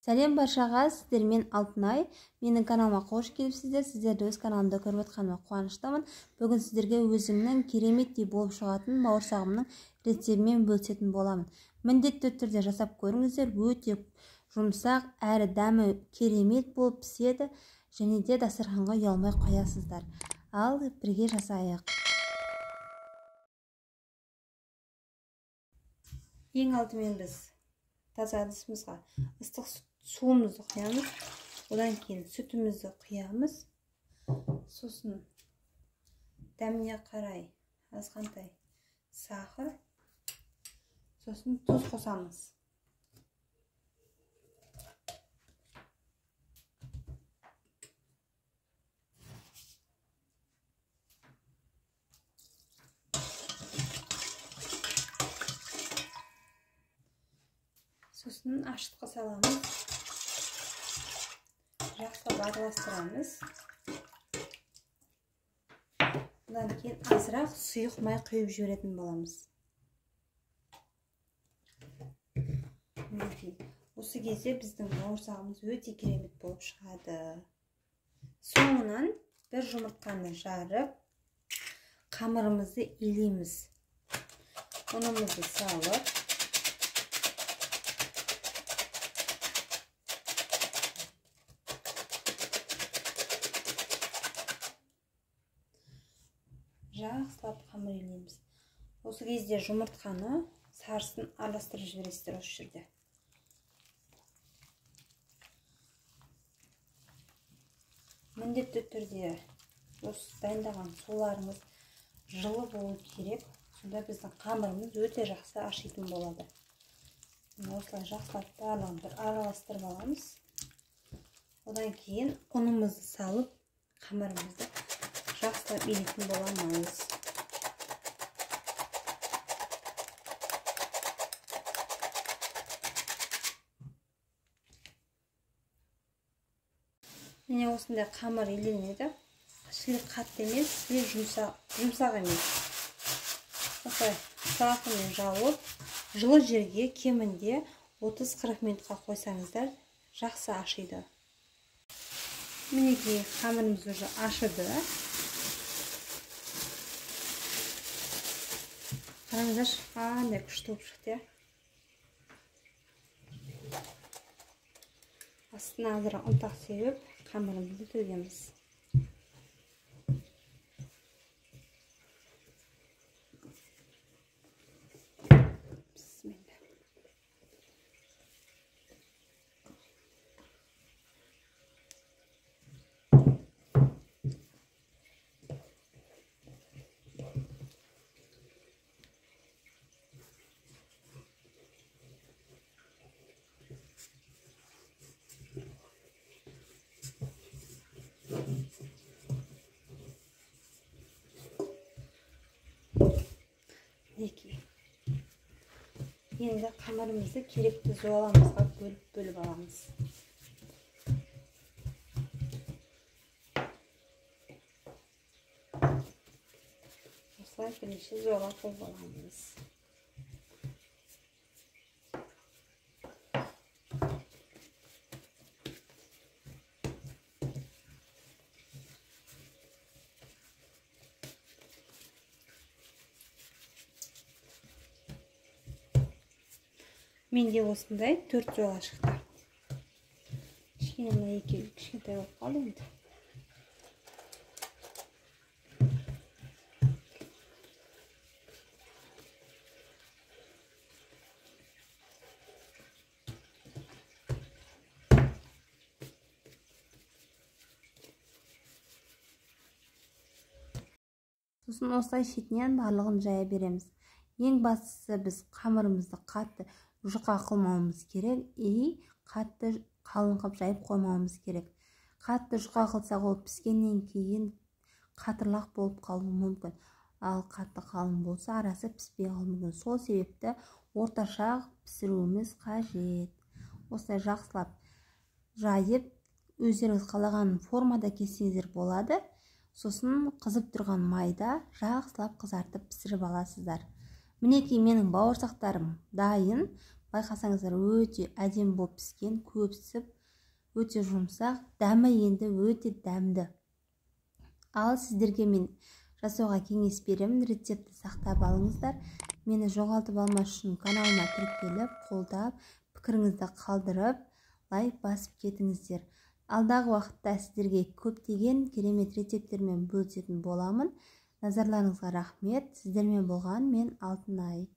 Сәлем баршаға, сіздермен Алтынай. Менің каналыма қош келіпсіздер. Сіздерді өз каналымда көріп отқаныма қуаныштымын. Бүгін сіздерге өзімнің кереметтей болып шығатын бауырсағымның рецептімен бөлісетін боламын. Міндетті түрде жасап көріңіздер. Өте жұмсақ әрі дәмі керемет болып піседі, және де дастарханға ұялмай қоясыздар. Ал бірге жасайық. Ең алдымен біз таза ыдысымызға ыстық суымызды құямыз. Одан кейін сүтімізді құямыз. Сосын дәміне қарай азғантай сахар, сосын тұз қосамыз. Сосын ашытқы саламыз. Жақсылап араластырамыз. Одан кейін азырақ сұйық май құйып жіберетін боламыз. Осы кезде біздің бауырсағымыз өте керемет болып шығады. Соңынан бір жұмыртқаны жарып, қамырымызды илейміз. Ұнымызды салып, жақсылап қамыр илейміз. Осы кезде жұмыртқаны сарысын араластырып жібересіздер осы жерде. Міндетті түрде осы дайындаған суларымыз жылы болу керек. Сонда біздің қамырымыз өте жақсы ашитын болады. Осылай жақсылап барлығын бір араластырып аламыз. Одан кейін ұнымызды салып, қамырымызды жақсылап илейтін боламыз. Міне осындай қамыр иленеді. Шілік қатты емес, шілік жұмсақ емес. Осылай салқынмен жауып, жылы жерге кемінде 30-40 минутқа қойсаңыздар, жақсы ашиды. Мінекей қамырымыз уже ашыды. Қараңыздар, қандай күшті болып шықты. Астына азырақ ұнтақ себіп, қамырымызды төгеміз. Енді қамырымызды керекті зуаламызға бөліп аламыз. Осылай бірнеше зуала қойып аламыз. Менде осындай 4 зуала шықты. Кішкентай болып қалды енді. Сосын осылай шетінен барлығын жая береміз. Ең бастысы біз қамырымызды қатты жұқа қылмауымыз керек, қатты қалың қылып жайып қоймауымыз керек. Қатты жұқа қылсақ ол піскеннен кейін қатырлақ болып қалуы мүмкін. Ал қатты қалың болса арасы піспей қалуы мүмкін. Сол себепті орташа пісіруіміз қажет. Осылай жақсылап жайып, өздеріңіз қалаған формада кессеңіздер болады. Сосын қызып тұрған майда жақсылап қызартып пісіріп аласыздар. Мінекей менің бауырсақтарым дайын. байқасаңыздар өте әдемі болып піскен, көпсіп, өте жұмсақ, дәмі енді өте дәмді. Ал сіздерге мен жасауға кеңес беремін, рецепті сақтап алыңыздар. Мені жоғалтып алмас үшін каналыма тіркеліп, қолдап, пікіріңізді қалдырып, лайк басып кетіңіздер. Алдағы уақытта сіздерге көптеген керемет рецептермен бөлісетін боламын. Назарларыңызға рахмет. Сіздермен болған мен Алтынай.